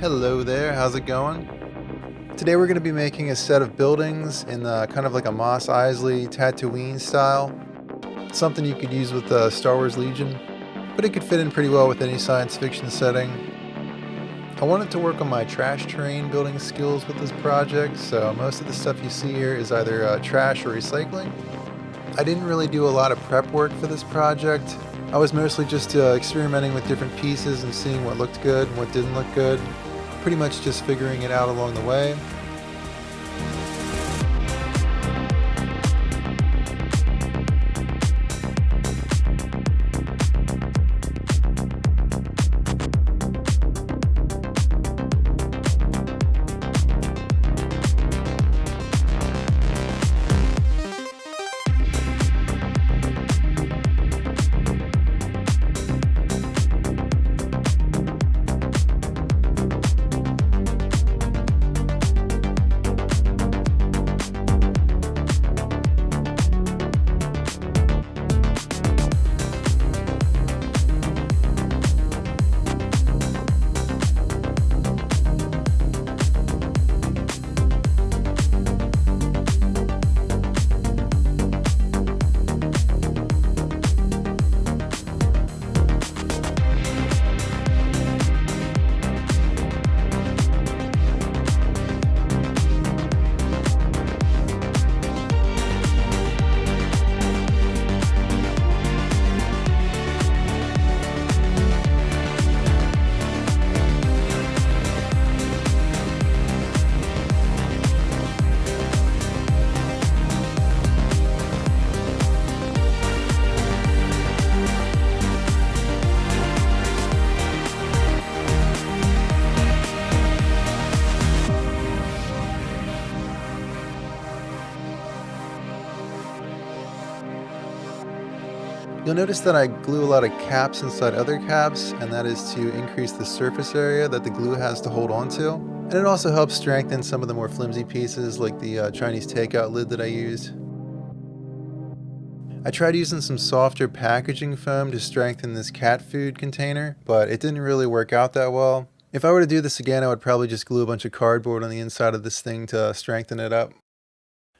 Hello there, how's it going? Today we're going to be making a set of buildings in kind of like a Mos Eisley Tatooine style. Something you could use with Star Wars Legion, but it could fit in pretty well with any science fiction setting. I wanted to work on my trash terrain building skills with this project, so most of the stuff you see here is either trash or recycling. I didn't really do a lot of prep work for this project. I was mostly just experimenting with different pieces and seeing what looked good and what didn't look good. Pretty much just figuring it out along the way. You'll notice that I glue a lot of caps inside other caps, and that is to increase the surface area that the glue has to hold onto. And it also helps strengthen some of the more flimsy pieces like the Chinese takeout lid that I used. I tried using some softer packaging foam to strengthen this cat food container, but it didn't really work out that well. If I were to do this again, I would probably just glue a bunch of cardboard on the inside of this thing to strengthen it up.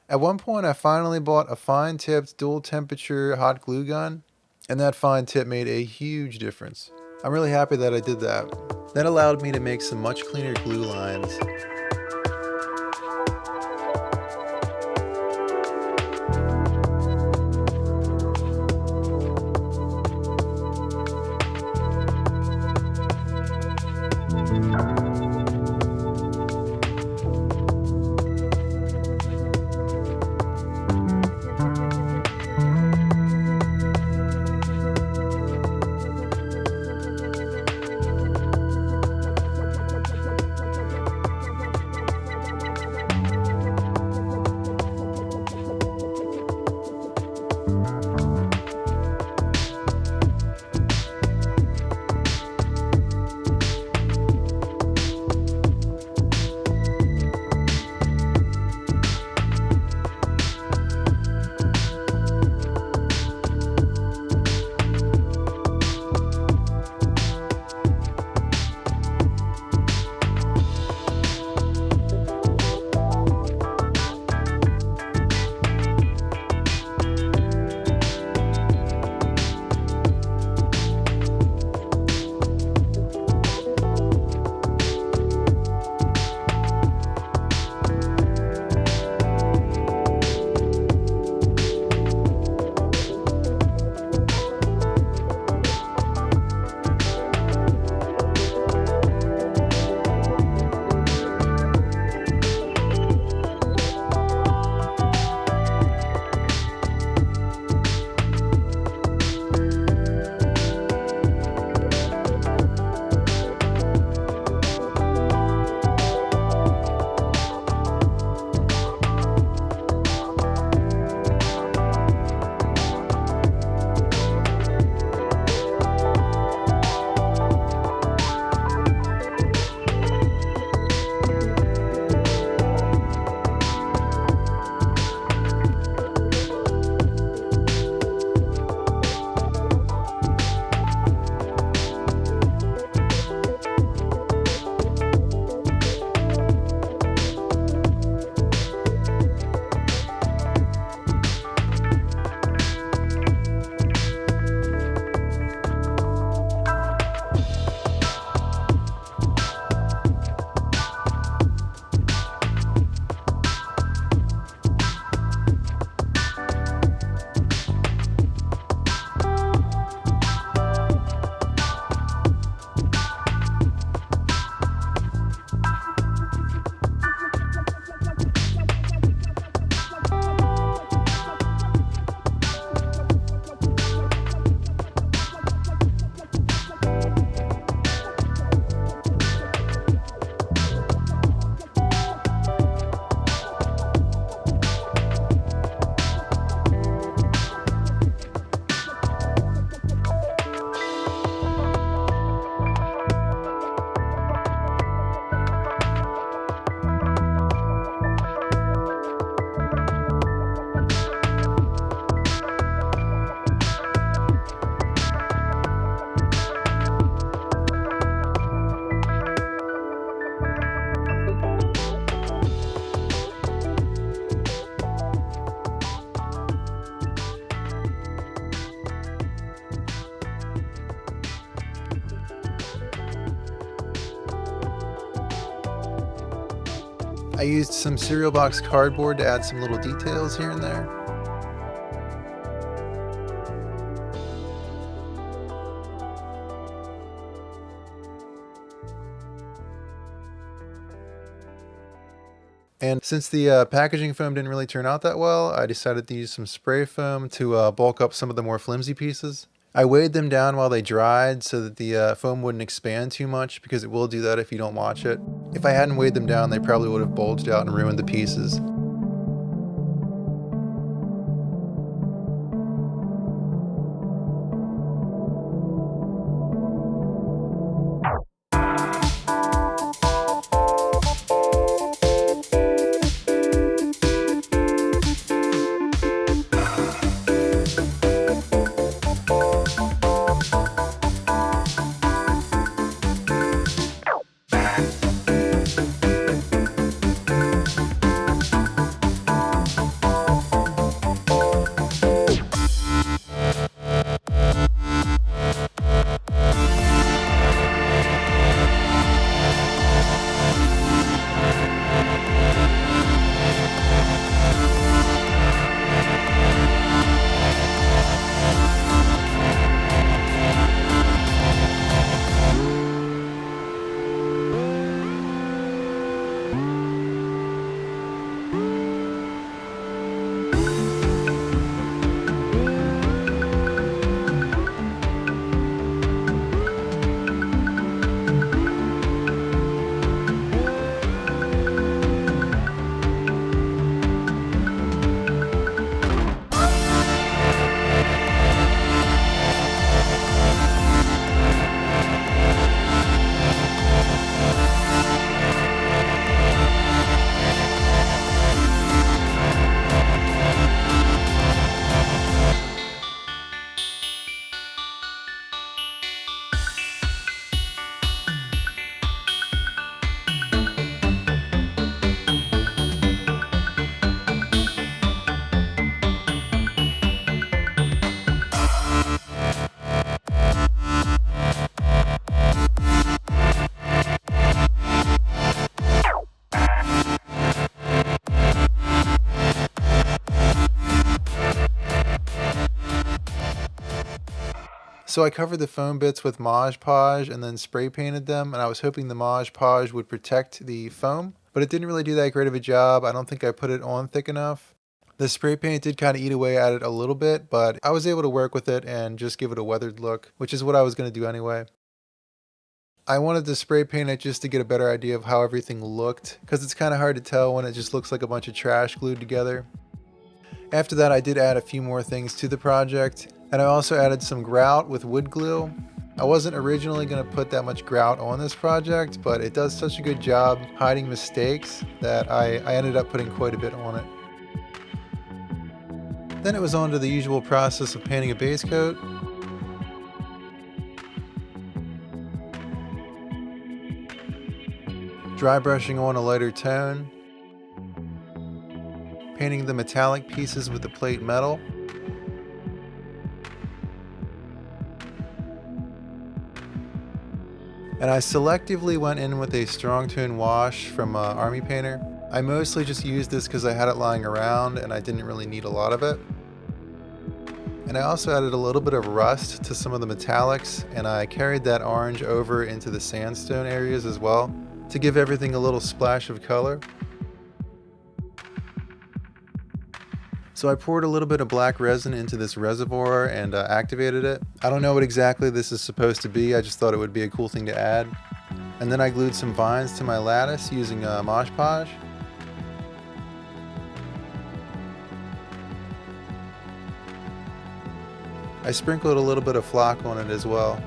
At one point, I finally bought a fine-tipped dual-temperature hot glue gun, and that fine tip made a huge difference. I'm really happy that I did that. That allowed me to make some much cleaner glue lines. I used some cereal box cardboard to add some little details here and there. And since the packaging foam didn't really turn out that well, I decided to use some spray foam to bulk up some of the more flimsy pieces. I weighed them down while they dried so that the foam wouldn't expand too much, because it will do that if you don't watch it. If I hadn't weighed them down, they probably would have bulged out and ruined the pieces. So I covered the foam bits with Mod Podge and then spray painted them, and I was hoping the Mod Podge would protect the foam, but it didn't really do that great of a job. I don't think I put it on thick enough. The spray paint did kind of eat away at it a little bit, but I was able to work with it and just give it a weathered look, which is what I was going to do anyway. I wanted to spray paint it just to get a better idea of how everything looked, because it's kind of hard to tell when it just looks like a bunch of trash glued together. After that, I did add a few more things to the project, and I also added some grout with wood glue. I wasn't originally going to put that much grout on this project, but it does such a good job hiding mistakes that I ended up putting quite a bit on it. Then it was on to the usual process of painting a base coat. Dry brushing on a lighter tone. Painting the metallic pieces with the plate metal. And I selectively went in with a strong tone wash from Army Painter. I mostly just used this because I had it lying around and I didn't really need a lot of it. And I also added a little bit of rust to some of the metallics, and I carried that orange over into the sandstone areas as well to give everything a little splash of color. So I poured a little bit of black resin into this reservoir and activated it. I don't know what exactly this is supposed to be, I just thought it would be a cool thing to add. And then I glued some vines to my lattice using Mod Podge. I sprinkled a little bit of flock on it as well.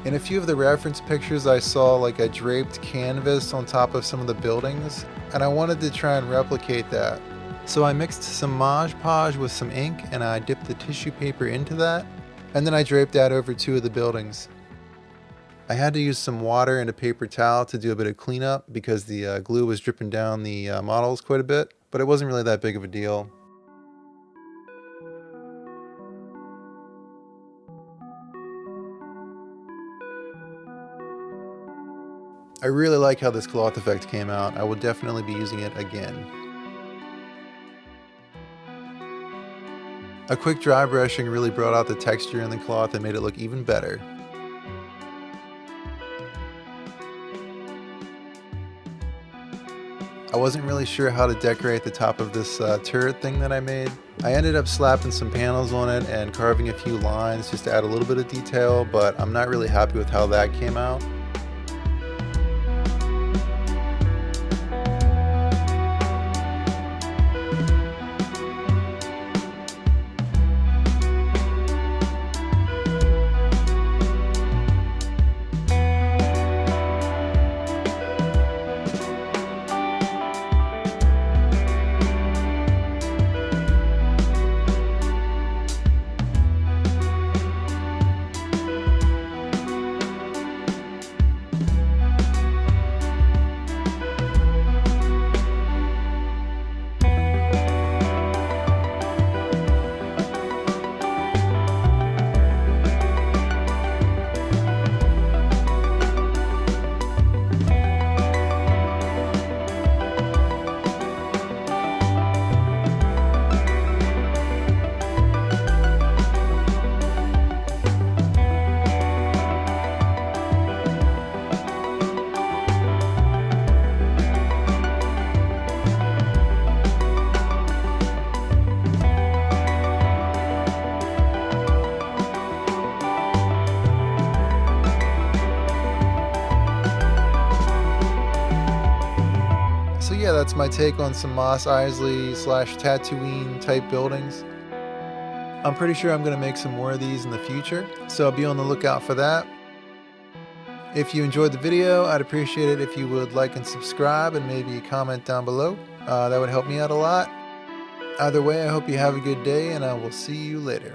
In a few of the reference pictures I saw like a draped canvas on top of some of the buildings, and I wanted to try and replicate that. So I mixed some Mod Podge with some ink and I dipped the tissue paper into that, and then I draped that over two of the buildings. I had to use some water and a paper towel to do a bit of cleanup because the glue was dripping down the models quite a bit, but it wasn't really that big of a deal. I really like how this cloth effect came out. I will definitely be using it again. A quick dry brushing really brought out the texture in the cloth and made it look even better. I wasn't really sure how to decorate the top of this turret thing that I made. I ended up slapping some panels on it and carving a few lines just to add a little bit of detail, but I'm not really happy with how that came out. So yeah, that's my take on some Mos Eisley / Tatooine type buildings. I'm pretty sure I'm going to make some more of these in the future, so be on the lookout for that. If you enjoyed the video, I'd appreciate it if you would like and subscribe and maybe comment down below. That would help me out a lot. Either way, I hope you have a good day and I will see you later.